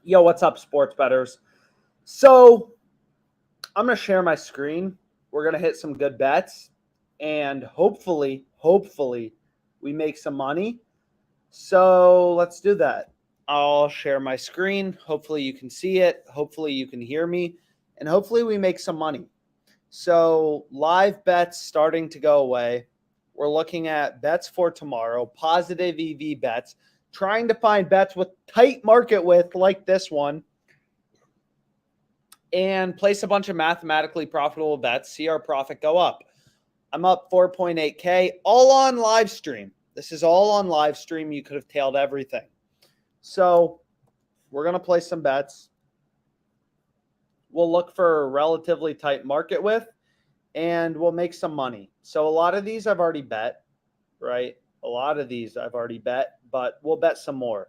Yo, what's up, sports bettors? So I'm going to share my screen. We're going to hit some good bets, and hopefully, we make some money. So let's do that. I'll share my screen. Hopefully, you can see it. Hopefully, you can hear me, and hopefully, we make some money. So live bets starting to go away. We're looking at bets for tomorrow, positive EV bets, trying to find bets with tight market width like this one, and place a bunch of mathematically profitable bets, see our profit go up. I'm up 4.8K, all on live stream. This is all on live stream. You could have tailed everything. So we're going to place some bets. We'll look for a relatively tight market width, and we'll make some money. So a lot of these I've already bet, right? A lot of these I've already bet, but we'll bet some more.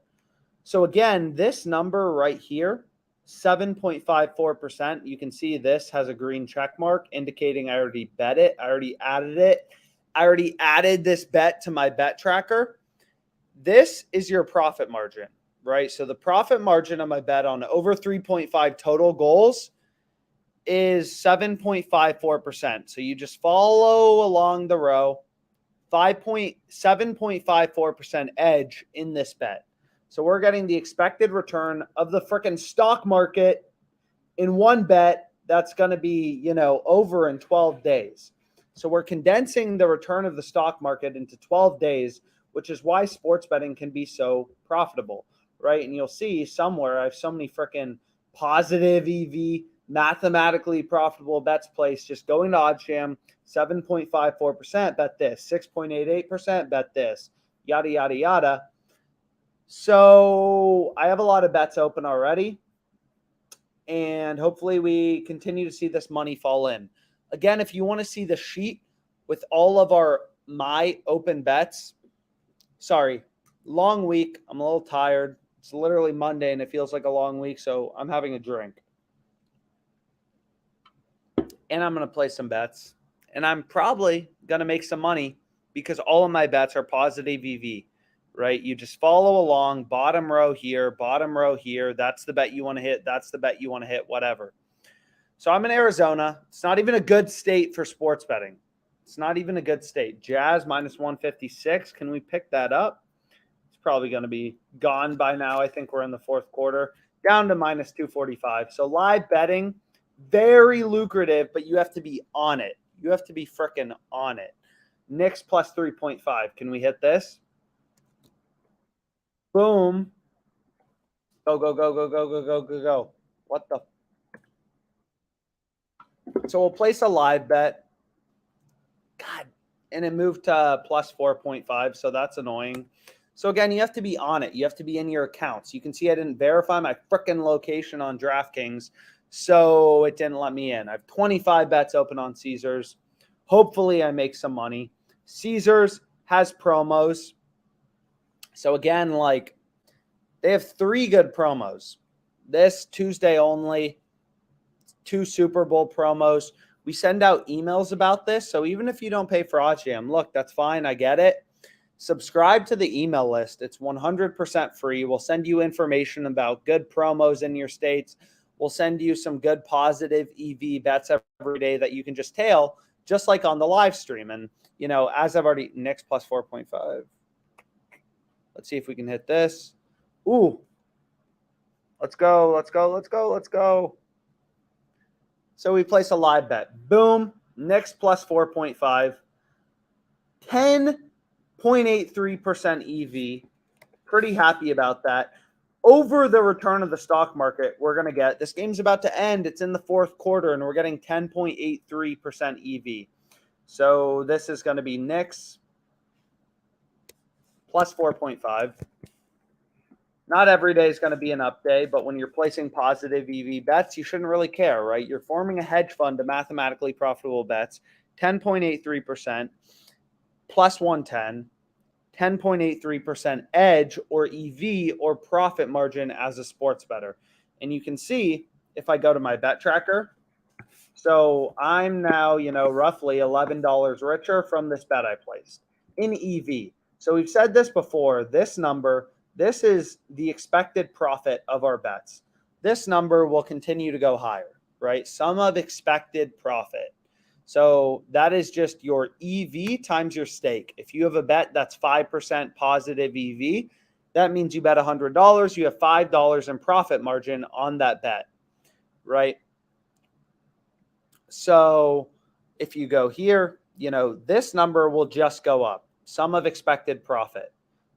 So again, this number right here, 7.54%. You can see this has a green check mark indicating I already bet it. I already added it. I already added this bet to my bet tracker. This is your profit margin, right? So the profit margin on my bet on over 3.5 total goals is 7.54%. So you just follow along the row, 7.54% edge in this bet. So we're getting the expected return of the freaking stock market in one bet that's going to be, over in 12 days. So we're condensing the return of the stock market into 12 days, which is why sports betting can be so profitable, right? And you'll see somewhere I have so many freaking positive EV, mathematically profitable bets placed. Just going to OddsJam, 7.54%, bet this. 6.88%, bet this. Yada, yada, yada. So I have a lot of bets open already, and hopefully we continue to see this money fall in. Again, if you want to see the sheet with all of my open bets, sorry, long week. I'm a little tired. It's literally Monday, and it feels like a long week, so I'm having a drink. And I'm going to play some bets, and I'm probably going to make some money because all of my bets are positive EV. Right? You just follow along, bottom row here. That's the bet you want to hit. That's the bet you want to hit, whatever. So I'm in Arizona. It's not even a good state for sports betting. It's not even a good state. Jazz minus 156. Can we pick that up? It's probably going to be gone by now. I think we're in the fourth quarter. Down to minus 245. So live betting, very lucrative, but you have to be on it. You have to be freaking on it. Knicks plus 3.5. Can we hit this? Boom. Go, go, go, go, go, go, go, go, go. What the? So we'll place a live bet. God. And it moved to plus 4.5. So that's annoying. So again, you have to be on it. You have to be in your accounts. You can see I didn't verify my freaking location on DraftKings, so it didn't let me in. I have 25 bets open on Caesars. Hopefully I make some money. Caesars has promos. So again, they have 3 good promos. This Tuesday only, 2 Super Bowl promos. We send out emails about this. So even if you don't pay for OddsJam, look, that's fine. I get it. Subscribe to the email list. It's 100% free. We'll send you information about good promos in your states. We'll send you some good positive EV bets every day that you can just tail, just like on the live stream. And, as I've already, Knicks plus 4.5. Let's see if we can hit this. Ooh. Let's go. So we place a live bet. Boom. Knicks plus 4.5. 10.83% EV. Pretty happy about that. Over the return of the stock market, we're going to get, this game's about to end. It's in the fourth quarter, and we're getting 10.83% EV. So this is going to be Knicks plus 4.5. Not every day is going to be an up day, but when you're placing positive EV bets, you shouldn't really care, right? You're forming a hedge fund to mathematically profitable bets. 10.83%, plus 110, 10.83% edge or EV or profit margin as a sports bettor. And you can see if I go to my bet tracker, so I'm now, roughly $11 richer from this bet I placed in EV. So we've said this before, this number, This is the expected profit of our bets. This number will continue to go higher, right? Sum of expected profit. So that is just your EV times your stake. If you have a bet that's 5% positive EV, that means you bet $100, you have $5 in profit margin on that bet, right? So if you go here, this number will just go up. Sum of expected profit.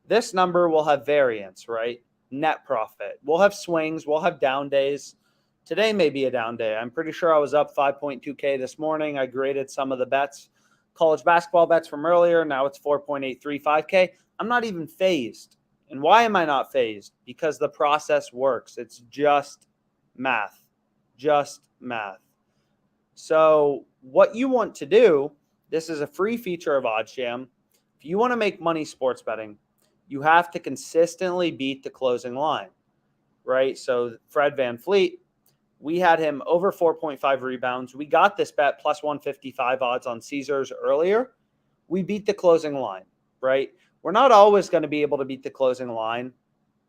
This number will have variance, right? Net profit. We'll have swings. We'll have down days. Today may be a down day. I'm pretty sure I was up 5.2K this morning. I graded some of the bets, college basketball bets from earlier. Now it's 4.835K. I'm not even phased. And why am I not phased? Because the process works. It's just math. Just math. So what you want to do, this is a free feature of OddsJam. If you want to make money sports betting, you have to consistently beat the closing line, right? So Fred VanVleet, we had him over 4.5 rebounds. We got this bet plus 155 odds on Caesars earlier. We beat the closing line, right? We're not always going to be able to beat the closing line,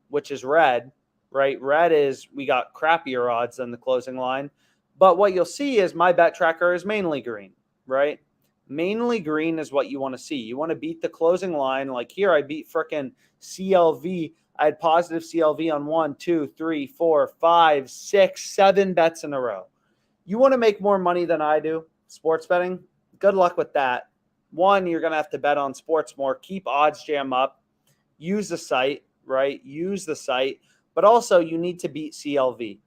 which is red, right? Red is we got crappier odds than the closing line. But what you'll see is my bet tracker is mainly green, right? Mainly green is what you want to see. You want to beat the closing line. Like here, I beat frickin' CLV. I had positive CLV on 1, 2, 3, 4, 5, 6, 7 bets in a row. You want to make more money than I do, sports betting? Good luck with that. One, you're going to have to bet on sports more. Keep OddsJam up. Use the site, right? Use the site. But also, you need to beat CLV.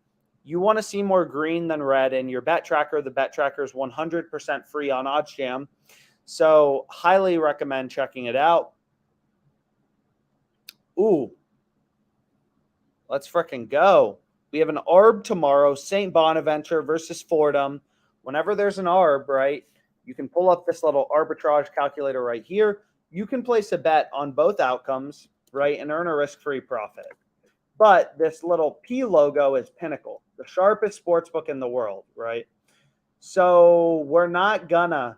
You want to see more green than red in your bet tracker. The bet tracker is 100% free on OddsJam. So highly recommend checking it out. Ooh, let's frickin' go. We have an ARB tomorrow, St. Bonaventure versus Fordham. Whenever there's an ARB, right, you can pull up this little arbitrage calculator right here. You can place a bet on both outcomes, right, and earn a risk-free profit. But this little P logo is Pinnacle, the sharpest sportsbook in the world, right? So we're not gonna,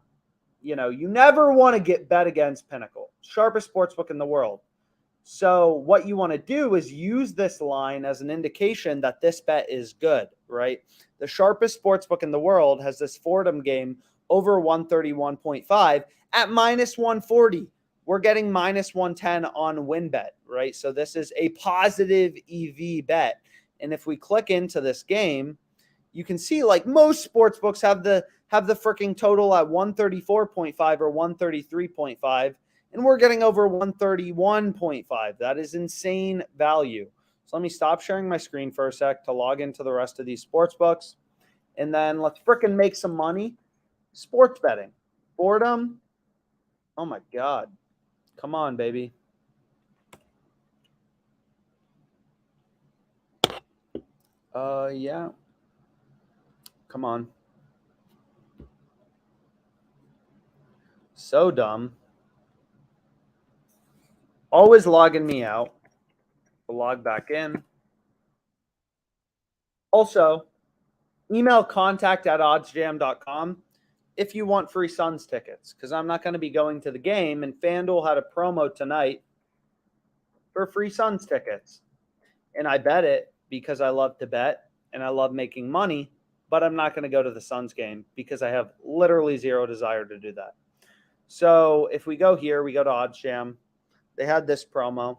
you never want to get bet against Pinnacle, sharpest sportsbook in the world. So what you want to do is use this line as an indication that this bet is good, right? The sharpest sportsbook in the world has this Fordham game over 131.5 at minus 140. We're getting minus 110 on WinBet, right? So this is a positive EV bet. And if we click into this game, you can see like most sports books have the freaking total at 134.5 or 133.5, and we're getting over 131.5. That is insane value. So let me stop sharing my screen for a sec to log into the rest of these sports books, and then let's freaking make some money. Sports betting. Fordham. Oh my God. Come on, baby. Yeah. Come on. So dumb. Always logging me out. We'll log back in. Also, email contact@oddsjam.com if you want free Suns tickets, because I'm not going to be going to the game, and FanDuel had a promo tonight for free Suns tickets. And I bet it because I love to bet and I love making money, but I'm not going to go to the Suns game because I have literally zero desire to do that. So if we go here, we go to OddsJam. They had this promo.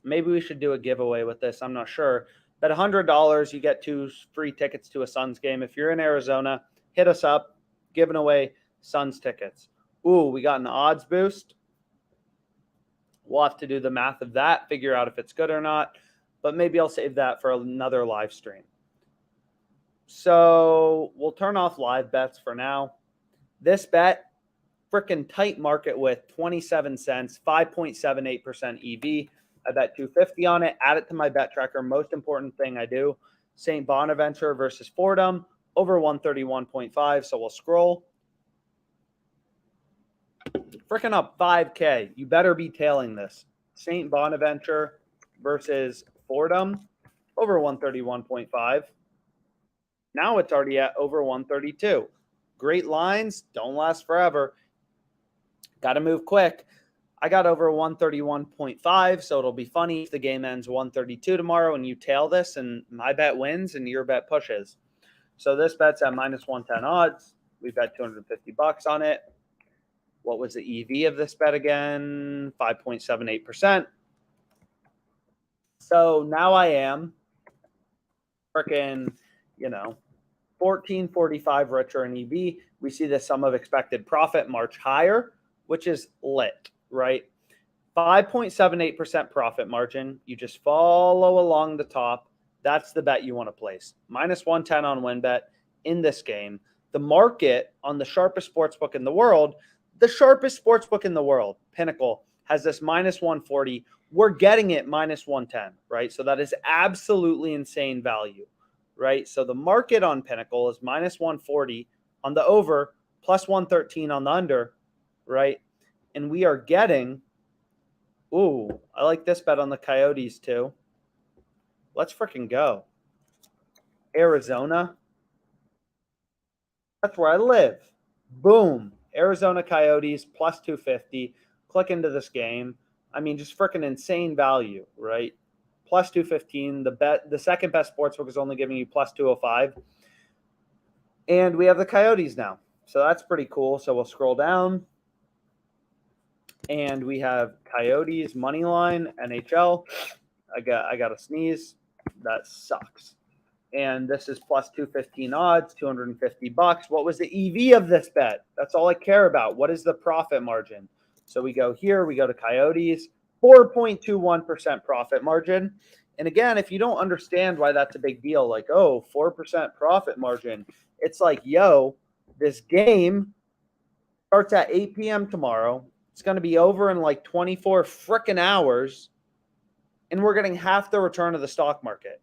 Maybe we should do a giveaway with this. I'm not sure. Bet $100, you get 2 free tickets to a Suns game. If you're in Arizona, hit us up, giving away Suns tickets. Ooh, we got an odds boost. We'll have to do the math of that, figure out if it's good or not. But maybe I'll save that for another live stream. So we'll turn off live bets for now. This bet, freaking tight market with 27 cents, 5.78% EV. I bet 250 on it. Add it to my bet tracker. Most important thing I do. St. Bonaventure versus Fordham over 131.5. So we'll scroll. Freaking up 5K. You better be tailing this. St. Bonaventure versus Fordham over 131.5. Now it's already at over 132. Great lines. Don't last forever. Got to move quick. I got over 131.5, so it'll be funny if the game ends 132 tomorrow and you tail this and my bet wins and your bet pushes. So this bet's at minus 110 odds. We bet 250 bucks on it. What was the EV of this bet again? 5.78%. So now I am freaking, 1445 richer in EV. We see the sum of expected profit march higher, which is lit, right? 5.78% profit margin. You just follow along the top. That's the bet you want to place. Minus 110 on WinBet in this game. The market on the sharpest sportsbook in the world, Pinnacle, has this minus 140. We're getting it minus 110, right? So that is absolutely insane value, right? So the market on Pinnacle is minus 140 on the over, plus 113 on the under, right? And we are getting, ooh, I like this bet on the Coyotes too. Let's freaking go. Arizona. That's where I live. Boom. Arizona Coyotes plus 250. Click into this game. I mean, just freaking insane value, right? Plus 215. The second best sportsbook is only giving you plus 205. And we have the Coyotes now. So that's pretty cool. So we'll scroll down. And we have Coyotes money line, NHL. I got to sneeze. That sucks. And this is plus 215 odds, 250 bucks. What was the EV of this bet? That's all I care about. What is the profit margin? So we go here, we go to Coyotes, 4.21% profit margin. And again, if you don't understand why that's a big deal, like, 4% profit margin, it's like, this game starts at 8 p.m. tomorrow. It's going to be over in like 24 frickin' hours. And we're getting half the return of the stock market,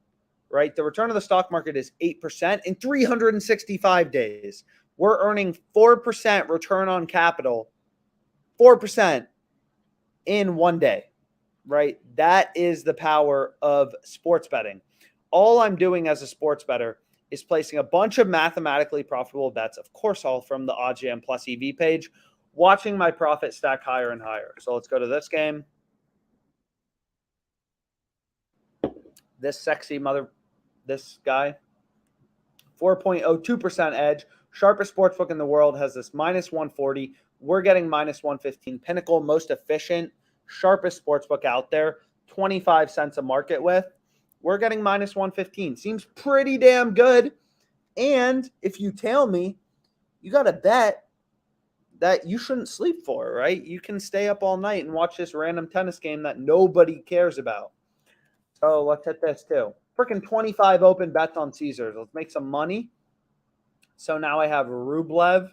right? The return of the stock market is 8% in 365 days. We're earning 4% return on capital, 4% in one day, right? That is the power of sports betting. All I'm doing as a sports bettor is placing a bunch of mathematically profitable bets, of course, all from the OddsJam plus EV page, watching my profit stack higher and higher. So let's go to this game. This guy, 4.02% edge. Sharpest sportsbook in the world has this minus 140. We're getting minus 115. Pinnacle, most efficient, sharpest sportsbook out there, 25 cents a market with. We're getting minus 115. Seems pretty damn good. And if you tell me, you got a bet that you shouldn't sleep for, right? You can stay up all night and watch this random tennis game that nobody cares about. So let's hit this too. Freaking 25 open bets on Caesars. Let's make some money. So now I have Rublev,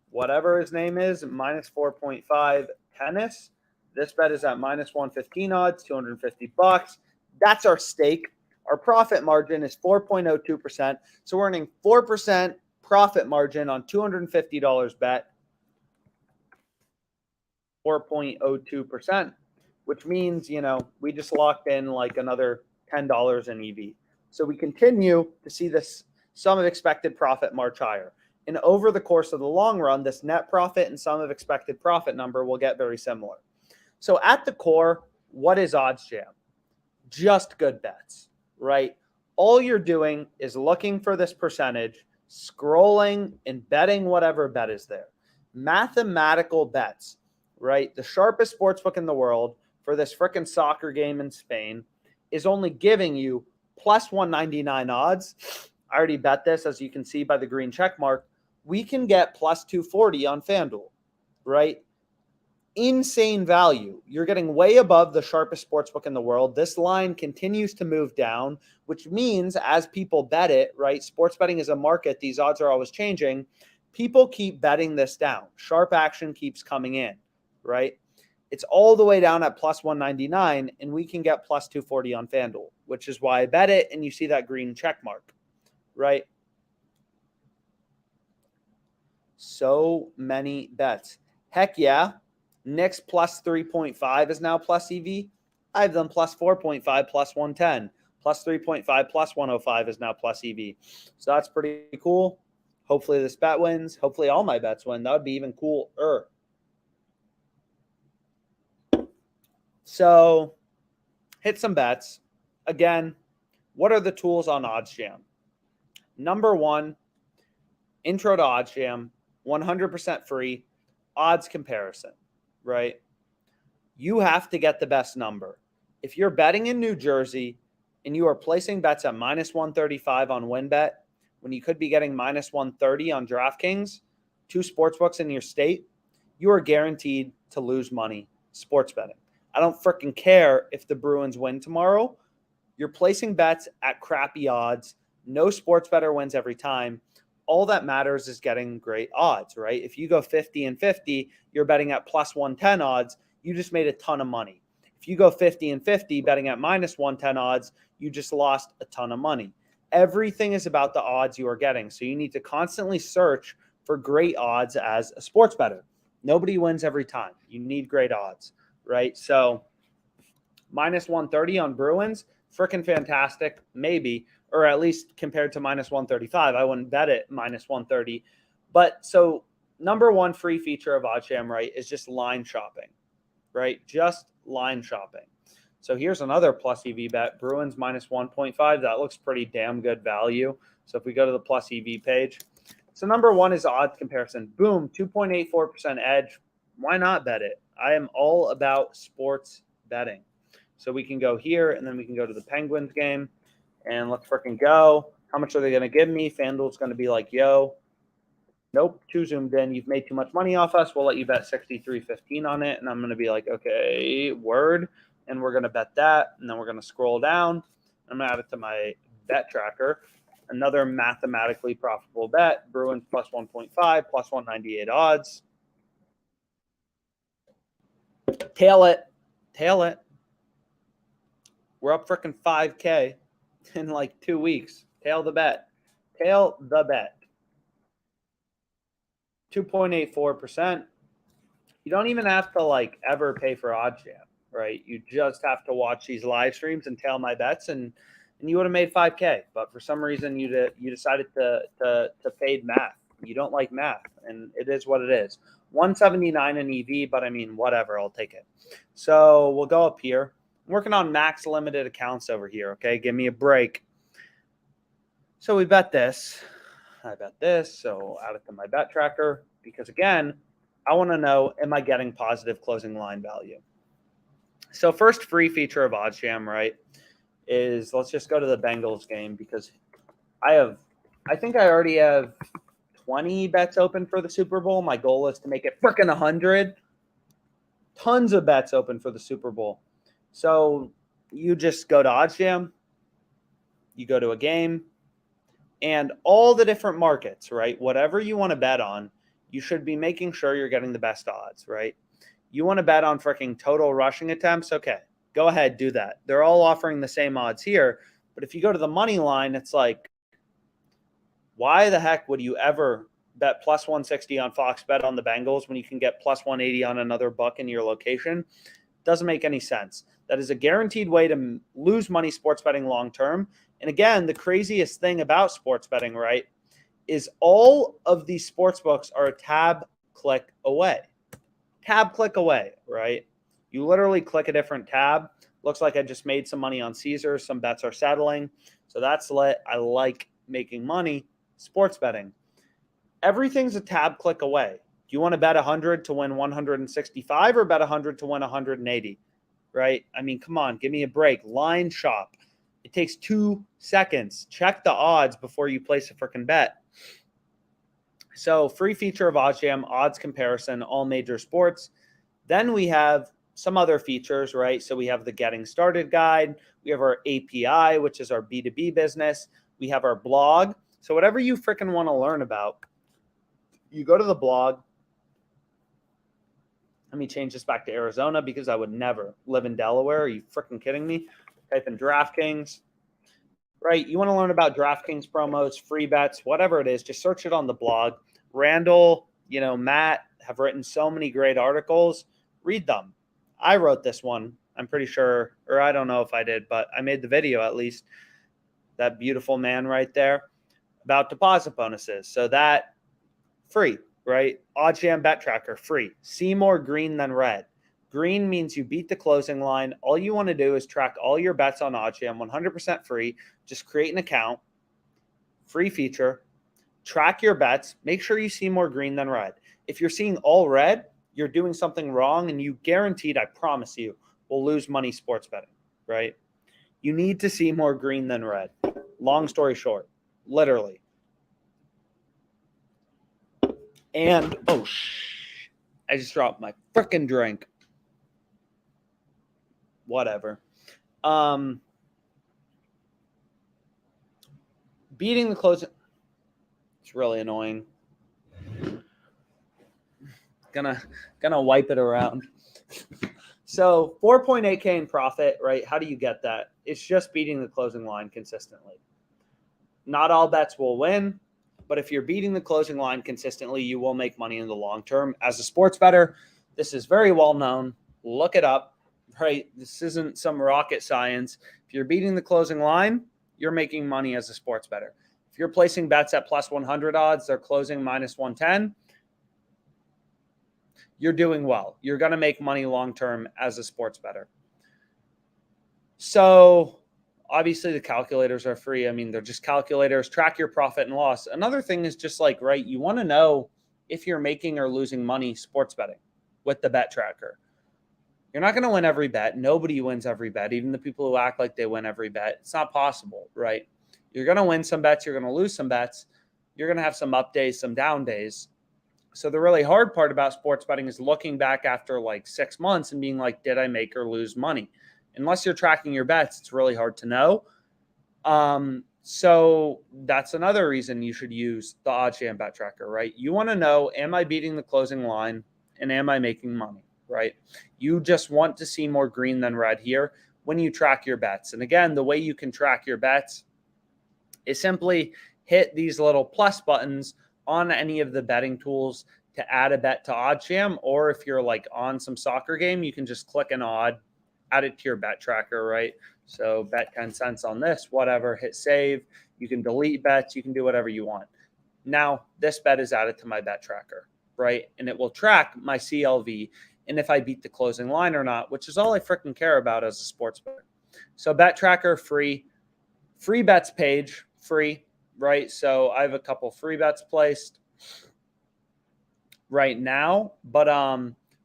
whatever his name is, minus 4.5 tennis. This bet is at minus 115 odds, 250 bucks. That's our stake. Our profit margin is 4.02%. So we're earning 4% profit margin on $250 bet. 4.02%, which means, we just locked in like another $10 in EV. So we continue to see this sum of expected profit march higher. And over the course of the long run, this net profit and sum of expected profit number will get very similar. So at the core, what is OddsJam? Just good bets, right? All you're doing is looking for this percentage, scrolling and betting whatever bet is there. Mathematical bets, right? The sharpest sportsbook in the world for this frickin' soccer game in Spain is only giving you plus 199 odds. I already bet this, as you can see by the green check mark. We can get plus 240 on FanDuel, right? Insane value. You're getting way above the sharpest sportsbook in the world. This line continues to move down, which means as people bet it, right? Sports betting is a market. These odds are always changing. People keep betting this down. Sharp action keeps coming in, right? It's all the way down at plus 199, and we can get plus 240 on FanDuel, which is why I bet it, and you see that green check mark, right? So many bets. Heck yeah. Knicks plus 3.5 is now plus EV. I have them plus 4.5, plus 110. Plus 3.5, plus 105 is now plus EV. So that's pretty cool. Hopefully this bet wins. Hopefully all my bets win. That would be even cooler. So hit some bets. Again, what are the tools on OddsJam? Number one, intro to OddsJam, 100% free, odds comparison, right? You have to get the best number. If you're betting in New Jersey and you are placing bets at minus 135 on WinBet, when you could be getting minus 130 on DraftKings, two sportsbooks in your state, you are guaranteed to lose money sports betting. I don't freaking care if the Bruins win tomorrow. You're placing bets at crappy odds. No sports bettor wins every time. All that matters is getting great odds, right? If you go 50 and 50, you're betting at plus 110 odds, you just made a ton of money. If you go 50 and 50 betting at minus 110 odds, you just lost a ton of money. Everything is about the odds you are getting. So you need to constantly search for great odds as a sports bettor. Nobody wins every time. You need great odds, right? So minus 130 on Bruins, freaking fantastic, maybe, or at least compared to minus 135. I wouldn't bet it minus 130. But so number one free feature of OddsJam, right, is just line shopping, right? Just line shopping. So here's another plus EV bet, Bruins minus 1.5. That looks pretty damn good value. So if we go to the plus EV page, so number one is odds comparison. Boom, 2.84% edge. Why not bet it? I am all about sports betting. So we can go here, and then we can go to the Penguins game, and let's freaking go. How much are they going to give me? FanDuel's going to be like, yo, nope, too zoomed in. You've made too much money off us. We'll let you bet 63.15 on it. And I'm going to be like, okay, word. And we're going to bet that. And then we're going to scroll down. I'm going to add it to my bet tracker. Another mathematically profitable bet. Bruins plus 1.5, plus 198 odds. Tail it. Tail it. We're up freaking 5K in like 2 weeks. Tail the bet. Tail the bet. 2.84%. You don't even have to like ever pay for OddsJam, right? You just have to watch these live streams and tail my bets, and you would have made 5K. But for some reason, you decided to fade math. You don't like math, and it is what it is. 179 in EV, but I mean, whatever, I'll take it. So we'll go up here. I'm working on max limited accounts over here, okay? Give me a break. So we bet this. I bet this, so add it to my bet tracker because, again, I want to know, am I getting positive closing line value? So first free feature of OddsJam, right, is let's just go to the Bengals game because I think I already have 20 bets open for the Super Bowl. My goal is to make it freaking 100. Tons of bets open for the Super Bowl. So you just go to OddsJam, you go to a game, and all the different markets, right? Whatever you want to bet on, you should be making sure you're getting the best odds, right? You want to bet on freaking total rushing attempts? Okay, go ahead, do that. They're all offering the same odds here. But if you go to the money line, it's like, why the heck would you ever bet plus 160 on Fox Bet on the Bengals when you can get plus 180 on another book in your location? Doesn't make any sense. That is a guaranteed way to lose money sports betting long term. And again, the craziest thing about sports betting, right, is all of these sports books are a tab click away. Tab click away, right? You literally click a different tab. Looks like I just made some money on Caesars. Some bets are settling. So that's lit. I like making money sports betting. Everything's a tab click away. Do you want to bet 100 to win 165 or bet 100 to win 180? Right? I mean, come on, give me a break. Line shop. It takes 2 seconds. Check the odds before you place a freaking bet. So free feature of OddsJam, odds comparison, all major sports. Then we have some other features, right? So we have the getting started guide. We have our API, which is our B2B business. We have our blog. So whatever you freaking want to learn about, you go to the blog. Let me change this back to Arizona because I would never live in Delaware. Are you freaking kidding me? Type in DraftKings, right? You want to learn about DraftKings promos, free bets, whatever it is, just search it on the blog. Randall, Matt have written so many great articles. Read them. I wrote this one, I'm pretty sure, or I don't know if I did, but I made the video at least. That beautiful man right there about deposit bonuses. So that free. Right? OddsJam Bet Tracker, free. See more green than red. Green means you beat the closing line. All you want to do is track all your bets on OddsJam, 100% free. Just create an account, free feature, track your bets. Make sure you see more green than red. If you're seeing all red, you're doing something wrong, and you guaranteed, I promise you, will lose money sports betting, right? You need to see more green than red. Long story short, literally. And, I just dropped my freaking drink. Whatever. Beating the closing. It's really annoying. Gonna wipe it around. So 4.8K in profit, right? How do you get that? It's just beating the closing line consistently. Not all bets will win, but if you're beating the closing line consistently, you will make money in the long term. As a sports bettor, this is very well known. Look it up, right? This isn't some rocket science. If you're beating the closing line, you're making money as a sports bettor. If you're placing bets at plus 100 odds, they're closing minus 110, you're doing well. You're going to make money long-term as a sports bettor. So obviously the calculators are free. I mean, they're just calculators. Track your profit and loss. Another thing is just like, right, you want to know if you're making or losing money sports betting with the bet tracker. You're not going to win every bet. Nobody wins every bet. Even the people who act like they win every bet. It's not possible, right? You're going to win some bets. You're going to lose some bets. You're going to have some up days, some down days. So the really hard part about sports betting is looking back after like 6 months and being like, did I make or lose money? Unless you're tracking your bets, it's really hard to know. So that's another reason you should use the OddsJam bet tracker, right? You want to know, am I beating the closing line and am I making money, right? You just want to see more green than red here when you track your bets. And again, the way you can track your bets is simply hit these little plus buttons on any of the betting tools to add a bet to OddsJam, or if you're like on some soccer game, you can just click an odd, add it to your bet tracker, right? So bet 10 cents on this, whatever, hit save. You can delete bets. You can do whatever you want. Now, this bet is added to my bet tracker, right? And it will track my CLV and if I beat the closing line or not, which is all I freaking care about as a sports bettor. So bet tracker, free bets page, free, right? So I have a couple free bets placed right now, but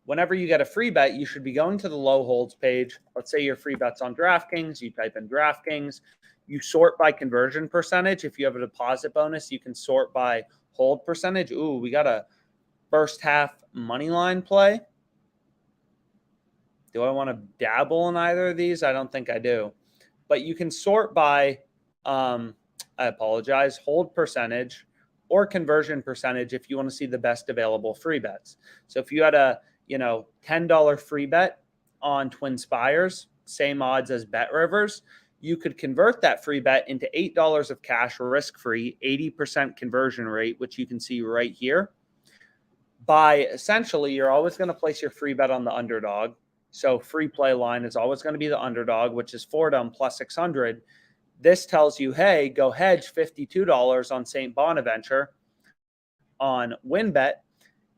whenever you get a free bet, you should be going to the low holds page. Let's say your free bet's on DraftKings. You type in DraftKings. You sort by conversion percentage. If you have a deposit bonus, you can sort by hold percentage. Ooh, we got a first half money line play. Do I want to dabble in either of these? I don't think I do. But you can sort by, I apologize, hold percentage or conversion percentage if you want to see the best available free bets. So if you had a $10 free bet on Twin Spires, same odds as Bet Rivers, you could convert that free bet into $8 of cash risk-free, 80% conversion rate, which you can see right here. By essentially, you're always going to place your free bet on the underdog. So free play line is always going to be the underdog, which is Fordham plus 600. This tells you, hey, go hedge $52 on St. Bonaventure on WinBet,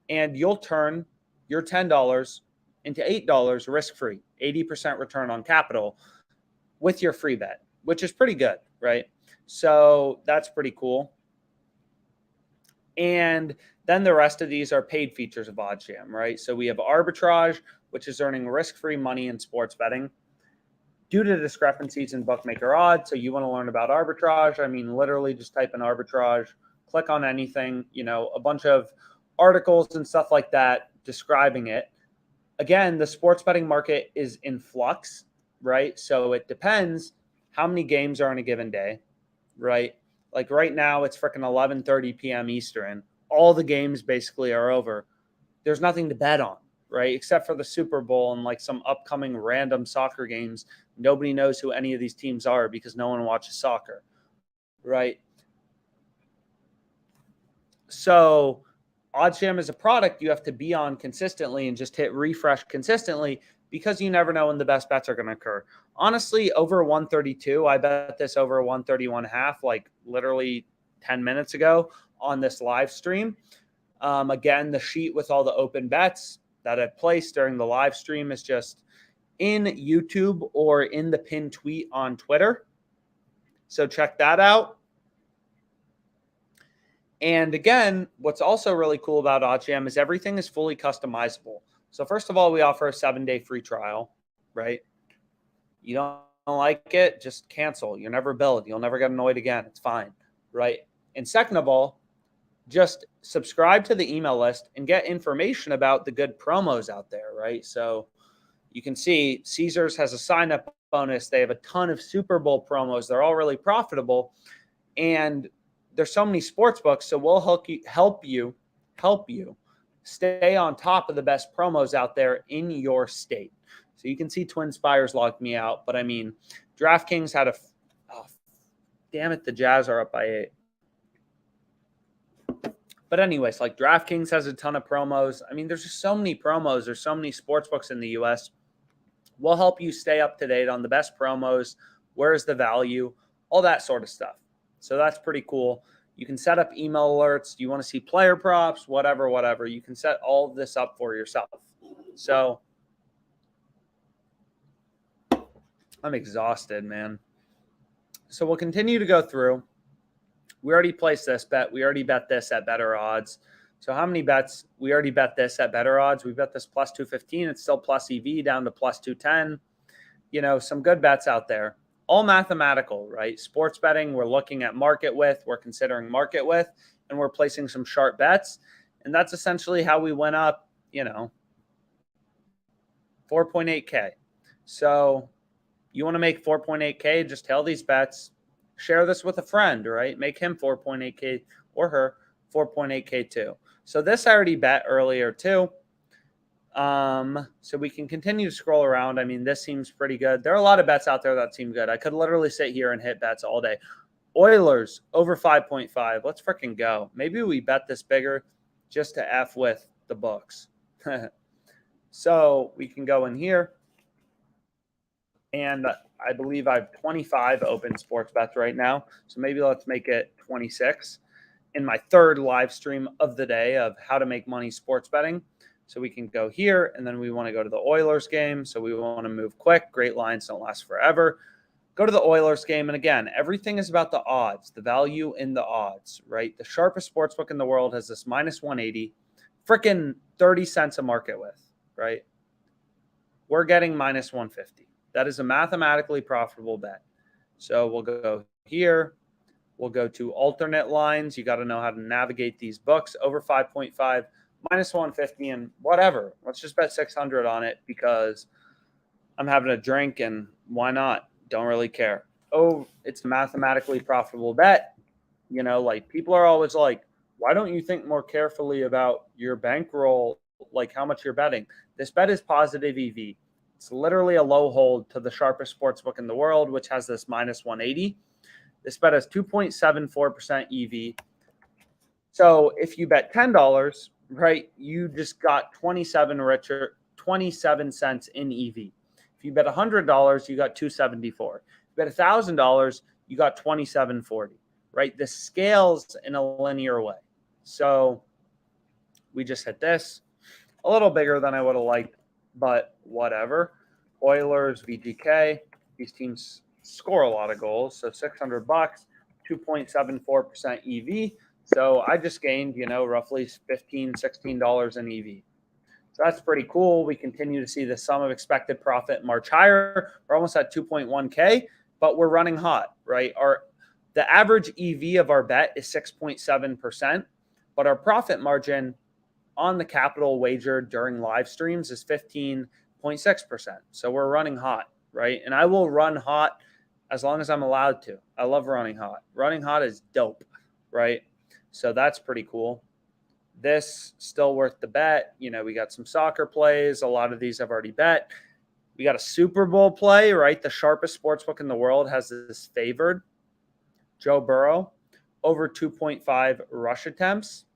and you'll turn your $10 into $8 risk-free, 80% return on capital with your free bet, which is pretty good, right? So that's pretty cool. And then the rest of these are paid features of OddsJam, right? So we have Arbitrage, which is earning risk-free money in sports betting due to discrepancies in bookmaker odds. So you want to learn about arbitrage. I mean, literally just type in arbitrage, click on anything, a bunch of articles and stuff like that describing it. Again, the sports betting market is in flux, right? So it depends how many games are on a given day, right? Like right now, it's freaking 11:30 p.m. Eastern. All the games basically are over. There's nothing to bet on, right? Except for the Super Bowl and like some upcoming random soccer games. Nobody knows who any of these teams are because no one watches soccer, right? So OddsJam is a product you have to be on consistently and just hit refresh consistently because you never know when the best bets are going to occur. Honestly, over 132, I bet this over 131.5, like literally 10 minutes ago on this live stream. Again, the sheet with all the open bets that I've placed during the live stream is just in YouTube or in the pinned tweet on Twitter. So check that out. And again, what's also really cool about OddsJam is everything is fully customizable. So first of all, we offer a 7-day free trial, right? You don't like it, just cancel. You're never billed. You'll never get annoyed again. It's fine, right? And second of all, just subscribe to the email list and get information about the good promos out there, right? So you can see Caesars has a sign-up bonus. They have a ton of Super Bowl promos. They're all really profitable. And there's so many sports books, so we'll help you stay on top of the best promos out there in your state. So you can see Twin Spires logged me out, but I mean, DraftKings had damn it, the Jazz are up by 8. But anyways, like DraftKings has a ton of promos. I mean, there's just so many promos. There's so many sports books in the U.S. We'll help you stay up to date on the best promos, where's the value, all that sort of stuff. So that's pretty cool. You can set up email alerts. Do you want to see player props? Whatever. You can set all of this up for yourself. So I'm exhausted, man. So we'll continue to go through. We already placed this bet. We already bet this at better odds. So how many bets? We already bet this at better odds. We bet this plus 215. It's still plus EV down to plus 210. You know, some good bets out there. All mathematical, right? Sports betting, we're looking at market width. We're considering market width, and we're placing some sharp bets. And that's essentially how we went up, 4.8K. So you want to make 4.8K, just tell these bets. Share this with a friend, right? Make him 4.8K or her 4.8K too. So this I already bet earlier too. So we can continue to scroll around. I mean, this seems pretty good. There are a lot of bets out there that seem good. I could literally sit here and hit bets all day. Oilers over 5.5. Let's freaking go. Maybe we bet this bigger just to F with the books. So we can go in here. And I believe I have 25 open sports bets right now. So maybe let's make it 26 in my third live stream of the day of how to make money sports betting. So we can go here, and then we want to go to the Oilers game. So we want to move quick. Great lines don't last forever. Go to the Oilers game. And again, everything is about the odds, the value in the odds, right? The sharpest sports book in the world has this minus 180, freaking 30 cents a market with, right? We're getting minus 150. That is a mathematically profitable bet. So we'll go here. We'll go to alternate lines. You got to know how to navigate these books. Over 5.5, minus 150, and whatever. Let's just bet 600 on it because I'm having a drink, and why not? Don't really care. Oh, it's a mathematically profitable bet. Like people are always like, why don't you think more carefully about your bankroll, like how much you're betting? This bet is positive EV. It's literally a low hold to the sharpest sports book in the world, which has this minus 180. This bet has 2.74% EV. So if you bet $10, right, you just got 27 cents in EV. If you bet $100, you got 274. If you bet $1,000, you got 27.40, right? This scales in a linear way. So we just hit this. A little bigger than I would have liked, but whatever. Oilers, VGK, these teams score a lot of goals. So $600, 2.74% EV. So I just gained, roughly $15, $16 in EV. So that's pretty cool. We continue to see the sum of expected profit march higher. We're almost at 2.1K, but we're running hot, right? The average EV of our bet is 6.7%, but our profit margin on the capital wager during live streams is 15.6%. So we're running hot, right? And I will run hot as long as I'm allowed to. I love running hot. Running hot is dope, right? So that's pretty cool. This still worth the bet. We got some soccer plays. A lot of these I've already bet. We got a Super Bowl play, right? The sharpest sportsbook in the world has this favored. Joe Burrow, over 2.5 rush attempts,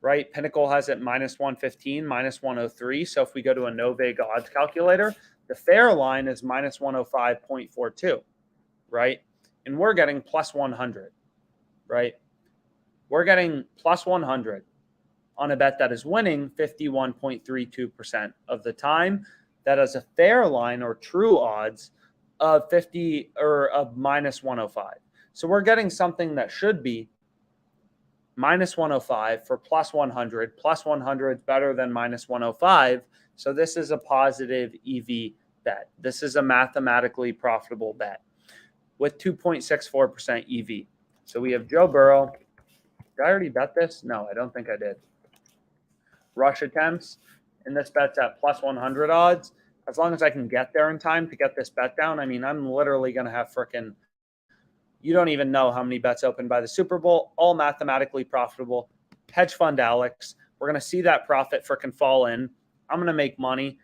right? Pinnacle has it minus 115, minus 103. So if we go to a no vig odds calculator, the fair line is minus 105.42, right? And we're getting plus 100, right? We're getting plus 100. on a bet that is winning 51.32% of the time. That is a fair line or true odds of 50 or of minus 105. So we're getting something that should be minus 105 for plus 100. Plus 100 is better than minus 105. So this is a positive EV bet. This is a mathematically profitable bet with 2.64% EV. So we have Joe Burrow. Did I already bet this? No, I don't think I did. Rush attempts, and this bet's at plus 100 odds. As long as I can get there in time to get this bet down, I mean, I'm literally going to have freaking, you don't even know how many bets open by the Super Bowl, all mathematically profitable. Hedge fund Alex, we're going to see that profit freaking fall in. I'm going to make money.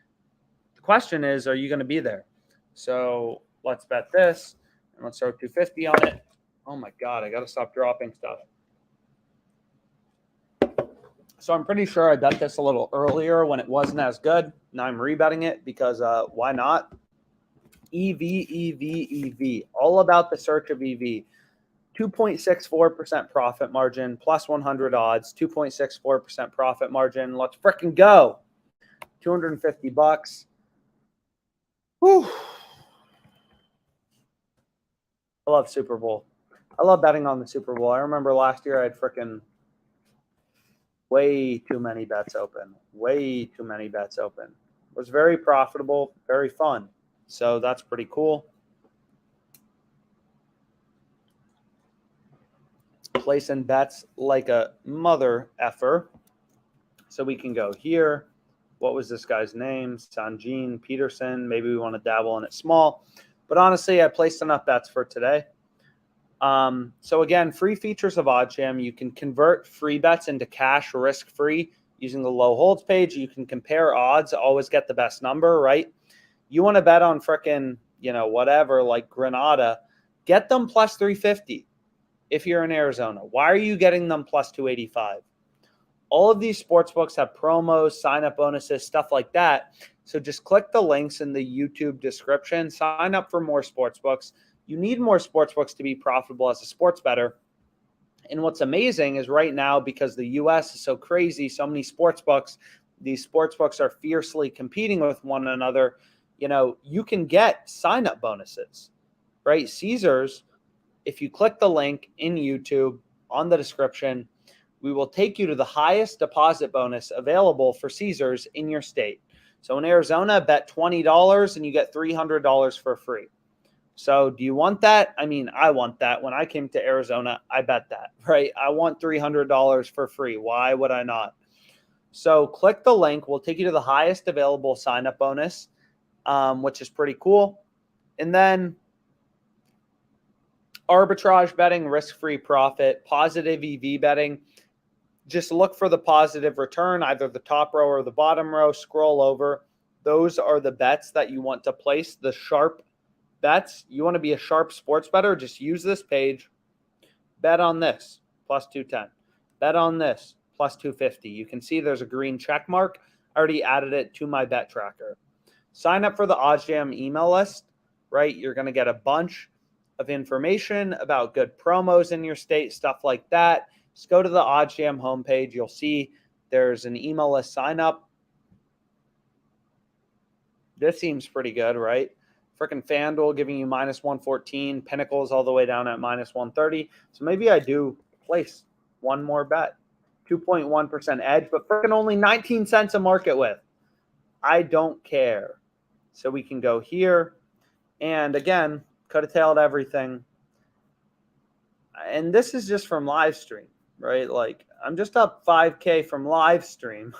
The question is, are you going to be there? So let's bet this, and let's throw 250 on it. Oh my God, I got to stop dropping stuff. So I'm pretty sure I bet this a little earlier when it wasn't as good. Now I'm rebetting it because why not? EV, EV, EV. All about the search of EV. 2.64% profit margin, plus 100 odds, 2.64% profit margin. Let's freaking go. $250. Whew. I love Super Bowl. I love betting on the Super Bowl. I remember last year I had freaking way too many bets open. Way too many bets open. It was very profitable, very fun. So that's pretty cool. Placing bets like a mother effer. So we can go here. What was this guy's name? Sanjin Peterson. Maybe we want to dabble in it small. But honestly, I placed enough bets for today. So again, free features of OddsJam. You can convert free bets into cash risk-free using the low holds page. You can compare odds, always get the best number, right? You want to bet on frickin', whatever, like Granada, get them plus 350 if you're in Arizona. Why are you getting them plus 285? All of these sports books have promos, sign-up bonuses, stuff like that. So just click the links in the YouTube description. Sign up for more sports books. You need more sports books to be profitable as a sports bettor. And what's amazing is right now, because the U.S. is so crazy, so many sports books, these sports books are fiercely competing with one another. You can get sign-up bonuses, right? Caesars, if you click the link in YouTube on the description, we will take you to the highest deposit bonus available for Caesars in your state. So in Arizona, bet $20 and you get $300 for free. So do you want that? I mean, I want that. When I came to Arizona, I bet that, right? I want $300 for free. Why would I not? So click the link. We'll take you to the highest available sign-up bonus, which is pretty cool. And then arbitrage betting, risk-free profit, positive EV betting. Just look for the positive return, either the top row or the bottom row. Scroll over. Those are the bets that you want to place, the sharp bets. You want to be a sharp sports bettor, just use this page. Bet on this, plus 210. Bet on this, plus 250. You can see there's a green check mark. I already added it to my bet tracker. Sign up for the OddsJam email list, right? You're going to get a bunch of information about good promos in your state, stuff like that. Just go to the OddsJam homepage. You'll see there's an email list sign up. This seems pretty good, right? Freaking FanDuel giving you minus 114. Pinnacle's all the way down at minus 130. So maybe I do place one more bet. 2.1% edge, but freaking only 19 cents a market with. I don't care. So we can go here. And again, could have tailed everything. And this is just from live stream, right? Like, I'm just up 5K from live stream.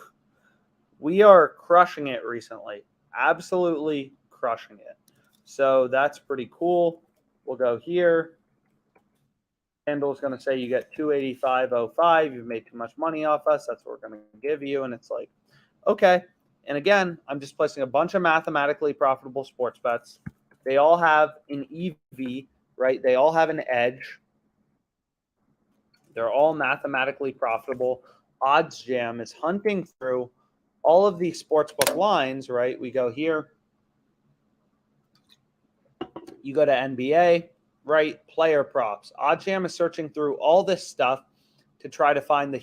We are crushing it recently. Absolutely crushing it. So that's pretty cool. We'll go here. FanDuel's going to say you get 285.05. You've made too much money off us. That's what we're going to give you. And it's like, okay. And again, I'm just placing a bunch of mathematically profitable sports bets. They all have an EV, right? They all have an edge. They're all mathematically profitable. OddsJam is hunting through all of these sportsbook lines, right? We go here. You go to NBA, right? Player props. OddsJam is searching through all this stuff to try to find the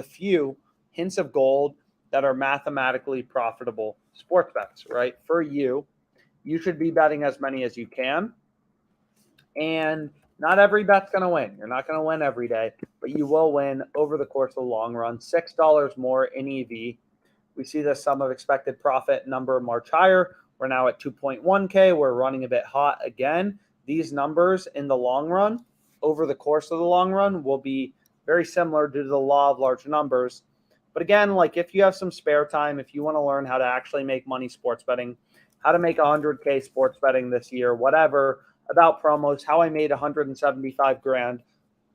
few hints of gold that are mathematically profitable sports bets, right? For you, you should be betting as many as you can. And not every bet's going to win. You're not going to win every day, but you will win over the course of the long run. $6 more in EV. We see the sum of expected profit number march higher. We're now at 2.1K. We're running a bit hot again. These numbers in the long run, over the course of the long run, will be very similar due to the law of large numbers. But again, like if you have some spare time, if you want to learn how to actually make money sports betting, how to make 100K sports betting this year, whatever, about promos, how I made 175 grand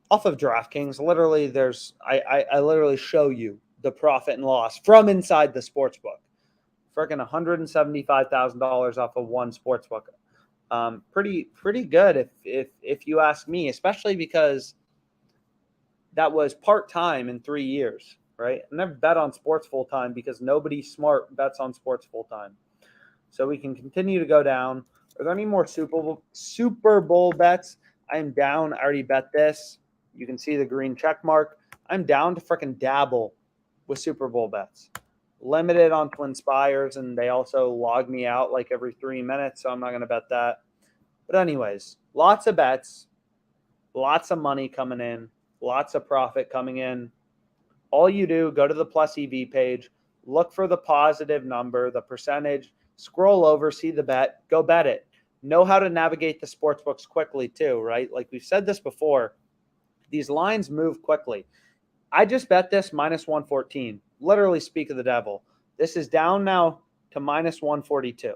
off of DraftKings. Literally, I literally show you the profit and loss from inside the sports book. Freaking $175,000 off of one sports book. Pretty good if you ask me, especially because that was part-time in 3 years, right? I never bet on sports full-time because nobody smart bets on sports full-time. So we can continue to go down. Are there any more Super Bowl bets? I'm down. I already bet this. You can see the green check mark. I'm down to freaking dabble with Super Bowl bets. Limited on Twin Spires, and they also log me out like every 3 minutes, so I'm not going to bet that. But anyways, lots of bets, lots of money coming in, lots of profit coming in. All you do, go to the Plus EV page, look for the positive number, the percentage, scroll over, see the bet, go bet it. Know how to navigate the sports books quickly too, right? Like we've said this before, these lines move quickly. I just bet this minus 114. Literally speak of the devil. This is down now to minus 142.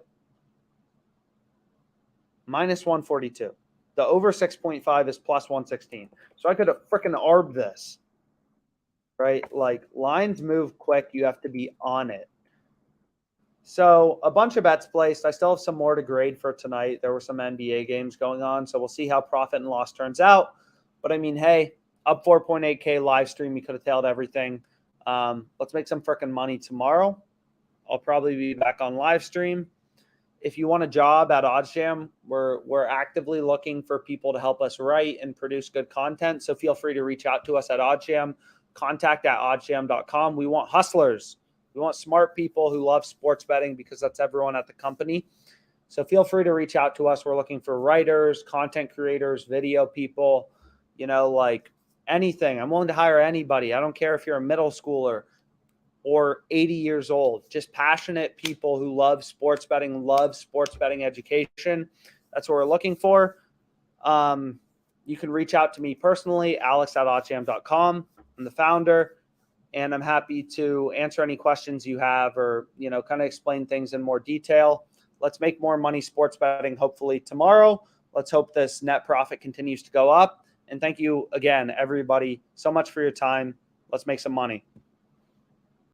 Minus 142. The over 6.5 is plus 116. So I could have freaking arbed this, right? Like lines move quick. You have to be on it. So a bunch of bets placed. I still have some more to grade for tonight. There were some NBA games going on, so we'll see how profit and loss turns out. But I mean, hey, up 4.8K live stream. You could have tailed everything. Let's make some freaking money tomorrow. I'll probably be back on live stream. If you want a job at OddsJam, we're actively looking for people to help us write and produce good content. So feel free to reach out to us at OddsJam. Contact@oddsjam.com. We want hustlers. We want smart people who love sports betting because that's everyone at the company. So feel free to reach out to us. We're looking for writers, content creators, video people, like anything. I'm willing to hire anybody. I don't care if you're a middle schooler or 80 years old. Just passionate people who love sports betting education. That's what we're looking for. You can reach out to me personally, alex@oddsjam.com. I'm the founder. And I'm happy to answer any questions you have or, kind of explain things in more detail. Let's make more money sports betting, hopefully tomorrow. Let's hope this net profit continues to go up. And thank you again, everybody, so much for your time. Let's make some money.